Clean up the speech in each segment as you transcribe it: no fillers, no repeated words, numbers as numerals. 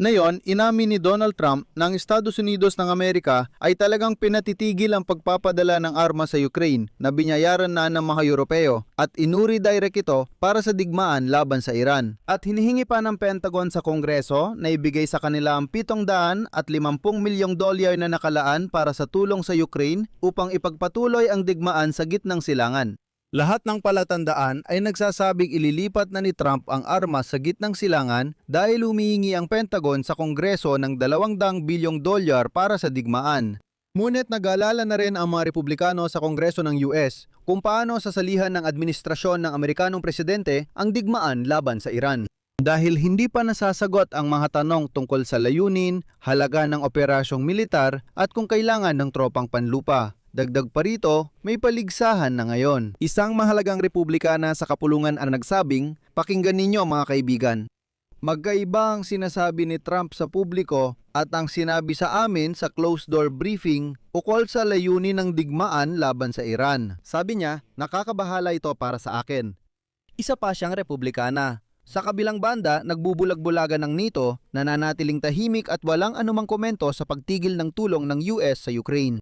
Ngayon, inamin ni Donald Trump na ang Estados Unidos ng Amerika ay talagang pinatitigil ang pagpapadala ng armas sa Ukraine na binayaran na ng mga Europeo at inuri direct ito para sa digmaan laban sa Iran. At hinihingi pa ng Pentagon sa Kongreso na ibigay sa kanila ang $750 milyong na nakalaan para sa tulong sa Ukraine upang ipagpatuloy ang digmaan sa gitnang silangan. Lahat ng palatandaan ay nagsasabing ililipat na ni Trump ang armas sa gitnang silangan dahil humihingi ang Pentagon sa Kongreso ng $200 bilyong para sa digmaan. Ngunit nag-aalala na rin ang mga Republikano sa Kongreso ng US kung paano sasalihan ng administrasyon ng Amerikanong presidente ang digmaan laban sa Iran. Dahil hindi pa nasasagot ang mga tanong tungkol sa layunin, halaga ng operasyong militar at kung kailangan ng tropang panlupa. Dagdag pa rito, may paligsahan na ngayon. Isang mahalagang Republikana sa kapulungan ang nagsabing, pakinggan ninyo mga kaibigan. Magkaiba ang sinasabi ni Trump sa publiko at ang sinabi sa amin sa closed-door briefing ukol sa layunin ng digmaan laban sa Iran. Sabi niya, nakakabahala ito para sa akin. Isa pa siyang Republikana. Sa kabilang banda, nagbubulag-bulagan ng NATO, nananatiling tahimik at walang anumang komento sa pagtigil ng tulong ng US sa Ukraine.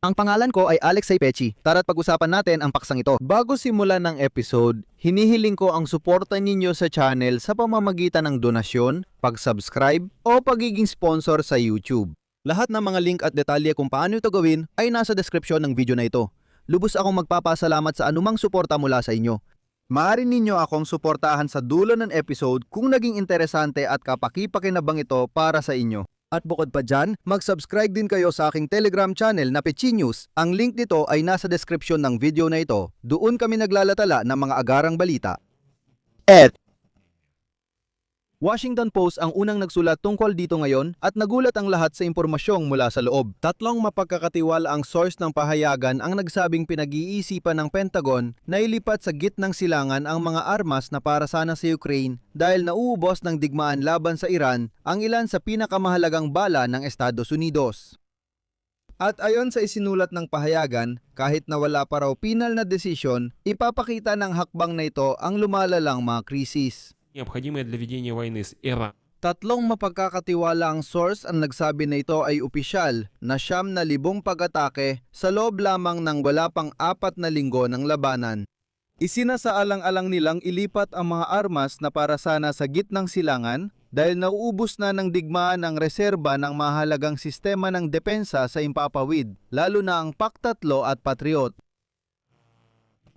Ang pangalan ko ay Alexei Pechi. Tara't pag-usapan natin ang paksang ito. Bago simulan ng episode, hinihiling ko ang suporta ninyo sa channel sa pamamagitan ng donasyon, pag-subscribe o pagiging sponsor sa YouTube. Lahat ng mga link at detalye kung paano ito gawin ay nasa description ng video na ito. Lubos akong magpapasalamat sa anumang suporta mula sa inyo. Maaari ninyo akong suportahan sa dulo ng episode kung naging interesante at kapaki-pakinabang ito para sa inyo. At bukod pa dyan, mag-subscribe din kayo sa aking Telegram channel na Pechi News. Ang link nito ay nasa description ng video na ito. Doon kami naglalatala ng mga agarang balita. Washington Post ang unang nagsulat tungkol dito ngayon at nagulat ang lahat sa impormasyong mula sa loob. Tatlong mapagkakatiwala ang source ng pahayagan ang nagsabing pinag-iisipan ng Pentagon na ilipat sa gitnang silangan ang mga armas na para sana sa Ukraine dahil nauubos ng digmaan laban sa Iran ang ilan sa pinakamahalagang bala ng Estados Unidos. At ayon sa isinulat ng pahayagan, kahit na wala pa raw final na desisyon, ipapakita ng hakbang na ito ang lumalalang mga krisis. Необходимые для ведения войны с Ираном. Tatlong mapagkakatiwala ang source ang nagsabi na ito ay opisyal na 9,000 pag-atake sa loob lamang ng wala pang 4 na linggo ng labanan. Isinasaalang-alang nilang ilipat ang mga armas na para sana sa gitnang silangan dahil nauubos na ng digmaan ang reserba ng mahalagang sistema ng depensa sa impapawid, lalo na ang PAC-3 at Patriot.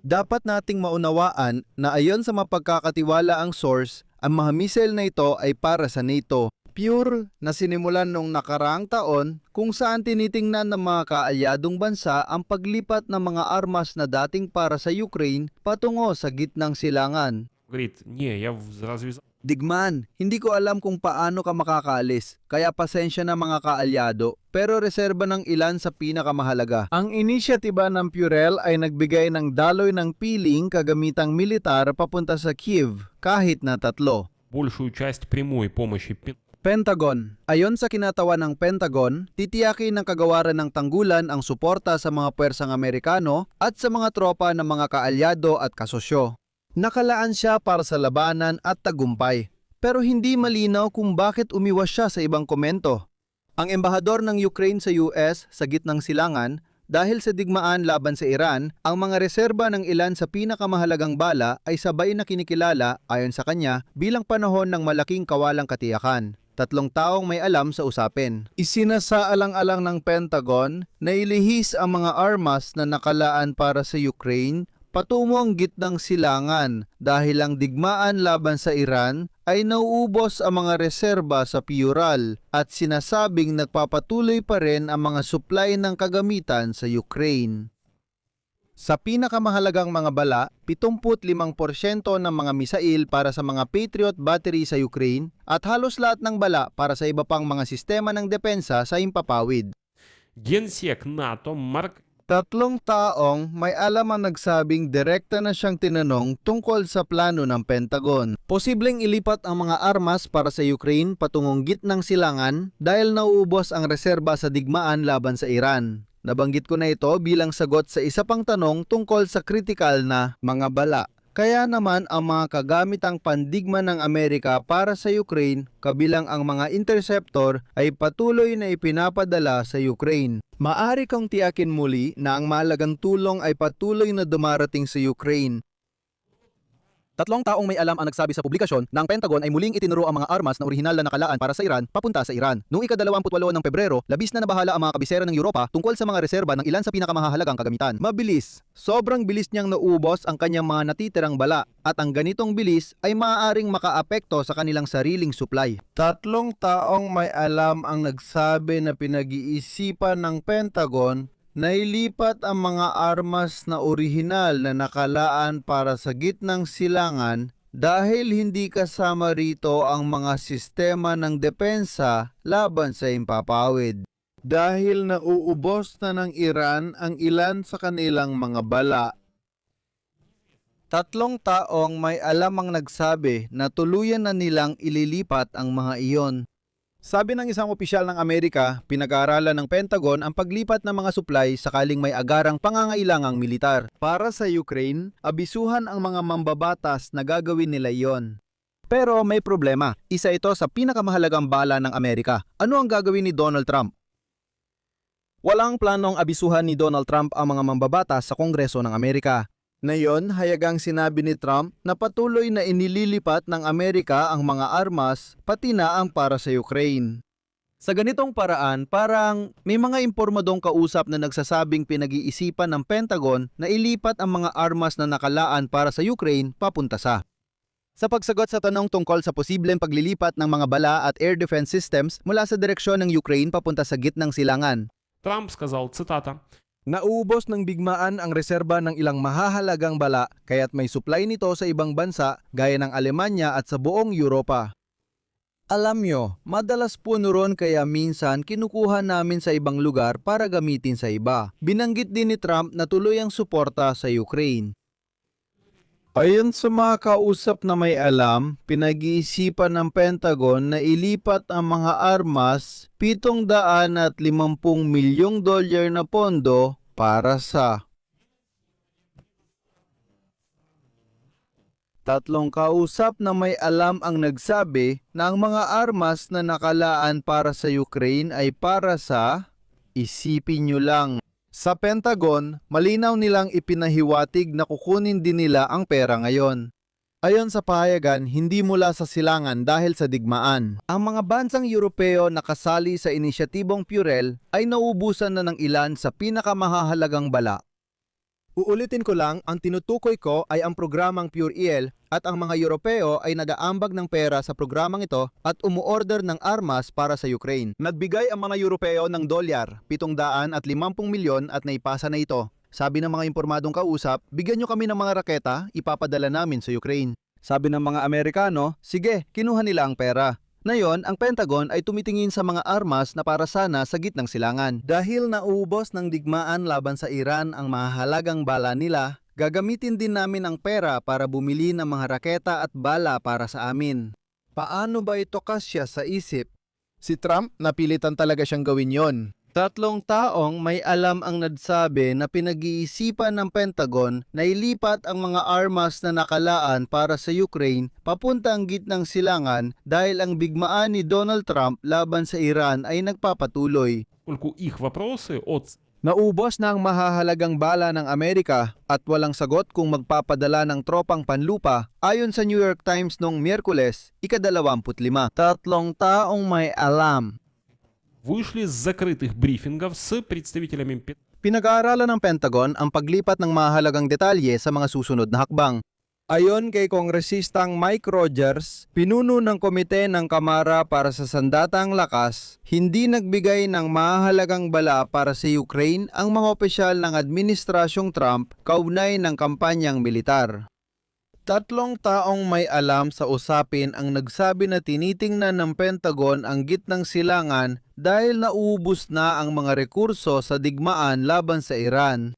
Dapat nating maunawaan na ayon sa mapagkakatiwala ang source, ang mga missile na ito ay para sa NATO. Pure na sinimulan noong nakaraang taon kung saan tinitingnan ng mga kaalyadong bansa ang paglipat ng mga armas na dating para sa Ukraine patungo sa gitnang silangan. Говорит, не, я развязал. Digmaan, hindi ko alam kung paano ka makakaalis, kaya pasensya na mga kaalyado, pero reserba ng ilan sa pinakamahalaga. Ang inisyatiba ng Purell ay nagbigay ng daloy ng piling kagamitang militar papunta sa Kyiv, kahit na 3. Большую часть прямой помощи Pentagon. Ayon sa kinatawan ng Pentagon, titiyakin ng kagawaran ng tanggulan ang suporta sa mga puwersang Amerikano at sa mga tropa ng mga kaalyado at kasosyo. Nakalaan siya para sa labanan at tagumpay, pero hindi malinaw kung bakit umiwas siya sa ibang komento. Ang embahador ng Ukraine sa US sa gitnang silangan, dahil sa digmaan laban sa Iran, ang mga reserba ng ilan sa pinakamahalagang bala ay sabay na kinikilala ayon sa kanya bilang panahon ng malaking kawalang katiyakan. 3 taong may alam sa usapin. Isinasaalang-alang ng Pentagon na ilihis ang mga armas na nakalaan para sa Ukraine patungo ang gitnang silangan dahil ang digmaan laban sa Iran ay nauubos ang mga reserba sa Pural at sinasabing nagpapatuloy pa rin ang mga supply ng kagamitan sa Ukraine. Sa pinakamahalagang mga bala, 75% ng mga misail para sa mga Patriot battery sa Ukraine at halos lahat ng bala para sa iba pang mga sistema ng depensa sa impapawid. Генсек НАТО Марк 3 taong may alam ang nagsabing direkta na siyang tinanong tungkol sa plano ng Pentagon. Posibleng ilipat ang mga armas para sa Ukraine patungong gitnang silangan dahil nauubos ang reserba sa digmaan laban sa Iran. Nabanggit ko na ito bilang sagot sa isa pang tanong tungkol sa kritikal na mga bala. Kaya naman ang mga kagamitang pandigma ng Amerika para sa Ukraine, kabilang ang mga interceptor, ay patuloy na ipinapadala sa Ukraine. Maari kong tiyakin muli na ang mahalagang tulong ay patuloy na dumarating sa Ukraine. 3 taong may alam ang nagsabi sa publikasyon na ang Pentagon ay muling itinuro ang mga armas na orihinal na nakalaan para sa Iran papunta sa Iran. Noong ika-28 ng Pebrero, labis na nabahala ang mga kabisera ng Europa tungkol sa mga reserba ng ilan sa pinakamahahalagang kagamitan. Mabilis. Sobrang bilis niyang naubos ang kanyang mga natitirang bala at ang ganitong bilis ay maaaring makaapekto sa kanilang sariling supply. 3 taong may alam ang nagsabi na pinag-iisipan ng Pentagon na ilipat ang mga armas na orihinal na nakalaan para sa gitnang silangan dahil hindi kasama rito ang mga sistema ng depensa laban sa impapawid. Dahil nauubos na ng Iran ang ilan sa kanilang mga bala. 3 taong may alam ang nagsabi na tuluyan na nilang ililipat ang mga iyon. Sabi ng isang opisyal ng Amerika, pinag-aaralan ng Pentagon ang paglipat ng mga supply sakaling may agarang pangangailangang militar. Para sa Ukraine, abisuhan ang mga mambabatas na gagawin nila iyon. Pero may problema, isa ito sa pinakamahalagang bala ng Amerika. Ano ang gagawin ni Donald Trump? Walang planong abisuhan ni Donald Trump ang mga mambabatas sa Kongreso ng Amerika. Ngayon, hayagang sinabi ni Trump na patuloy na inililipat ng Amerika ang mga armas pati na ang para sa Ukraine. Sa ganitong paraan, parang may mga impormadong kausap na nagsasabing pinag-iisipan ng Pentagon na ilipat ang mga armas na nakalaan para sa Ukraine papunta sa. Sa pagsagot sa tanong tungkol sa posibleng paglilipat ng mga bala at air defense systems mula sa direksyon ng Ukraine papunta sa gitnang silangan, Трамп сказал, цитата, naubos ng bigmaan ang reserba ng ilang mahahalagang bala kaya't may supply nito sa ibang bansa gaya ng Alemanya at sa buong Europa. Alam nyo, madalas po nuron kaya minsan kinukuha namin sa ibang lugar para gamitin sa iba. Binanggit din ni Trump na tuloy ang suporta sa Ukraine. Ayon sa mga kausap na may alam, pinag-iisipan ng Pentagon na ilipat ang mga armas $750 milyong na pondo para sa 3 kausap na may alam ang nagsabi na ang mga armas na nakalaan para sa Ukraine ay para sa, isipin nyo lang, sa Pentagon, malinaw nilang ipinahiwatig na kukunin din nila ang pera ngayon. Ayon sa pahayagan, hindi mula sa silangan dahil sa digmaan. Ang mga bansang Europeo na kasali sa inisyatibong Purell ay naubusan na ng ilan sa pinakamahahalagang bala. Uulitin ko lang, ang tinutukoy ko ay ang programang PureEL at ang mga Europeo ay nag-aambag ng pera sa programang ito at umuorder ng armas para sa Ukraine. Nagbigay ang mga Europeo ng $750 milyon at naipasa na ito. Sabi ng mga impormadong kausap, bigyan nyo kami ng mga raketa, ipapadala namin sa Ukraine. Sabi ng mga Amerikano, sige, kinuha nila ang pera. Ngayon, ang Pentagon ay tumitingin sa mga armas na para sana sa gitnang silangan. Dahil naubos ng digmaan laban sa Iran ang mahalagang bala nila, gagamitin din namin ang pera para bumili ng mga raketa at bala para sa amin. Paano ba ito kasya sa isip? Si Trump, napilitan talaga siyang gawin yon. 3 taong may alam ang nagsabi na pinag-iisipan ng Pentagon na ilipat ang mga armas na nakalaan para sa Ukraine papunta ang gitnang silangan dahil ang bigmaan ni Donald Trump laban sa Iran ay nagpapatuloy. поскольку их вопросы от Naubos na ang mahahalagang bala ng Amerika at walang sagot kung magpapadala ng tropang panlupa ayon sa New York Times noong Miyerkules, ika-25. 3 taong may alam. вышли с закрытых брифингов с представителями Pinag-aaralan ng Pentagon ang paglipat ng mahalagang detalye sa mga susunod na hakbang. Ayon kay Kongresistang Mike Rogers, pinuno ng komite ng Kamara para sa Sandatang Lakas, hindi nagbigay ng mahalagang bala para sa Ukraine ang mga opisyal ng Administrasyong Trump kaugnay ng kampanyang militar. 3 taong may alam sa usapin ang nagsabi na tinitingnan ng Pentagon ang gitnang silangan dahil nauubos na ang mga rekurso sa digmaan laban sa Iran.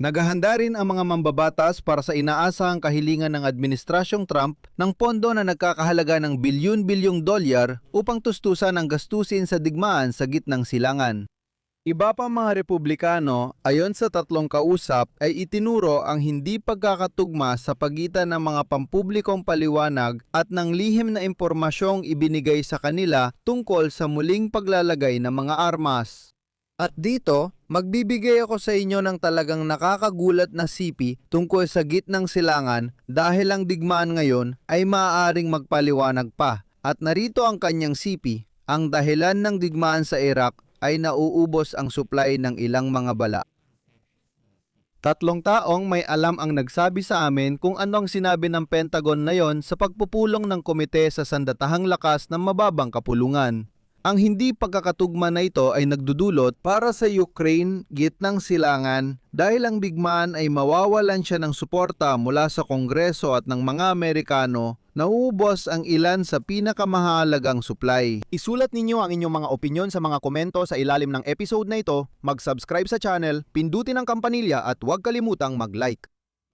Naghahanda rin ang mga mambabatas para sa inaasahang kahilingan ng Administrasyong Trump ng pondo na nagkakahalaga ng bilyon-bilyong dolyar upang tustusan ang gastusin sa digmaan sa gitnang silangan. Iba pa mga Republikano, ayon sa tatlong kausap, ay itinuro ang hindi pagkakatugma sa pagitan ng mga pampublikong paliwanag at ng lihim na impormasyong ibinigay sa kanila tungkol sa muling paglalagay ng mga armas. At dito, magbibigay ako sa inyo ng talagang nakakagulat na sipi tungkol sa gitnang silangan dahil ang digmaan ngayon ay maaaring magpaliwanag pa. At narito ang kanyang sipi, ang dahilan ng digmaan sa Iraq ay nauubos ang supply ng ilang mga bala. Tatlong taong may alam ang nagsabi sa amin kung ano ang sinabi ng Pentagon na yon sa pagpupulong ng komite sa sandatahang lakas ng mababang kapulungan. Ang hindi pagkakatugma na ito ay nagdudulot para sa Ukraine gitnang silangan dahil ang digmaan ay mawawalan siya ng suporta mula sa Kongreso at ng mga Amerikano. Nauubos ang ilan sa pinakamahalagang supply. Isulat ninyo ang inyong mga opinyon sa mga komento sa ilalim ng episode na ito, mag-subscribe sa channel, pindutin ang kampanilya at huwag kalimutang mag-like.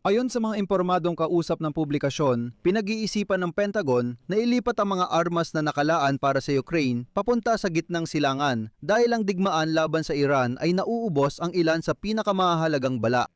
Ayon sa mga impormadong kausap ng publikasyon, pinag-iisipan ng Pentagon na ilipat ang mga armas na nakalaan para sa Ukraine papunta sa gitnang silangan dahil ang digmaan laban sa Iran ay nauubos ang ilan sa pinakamahalagang bala.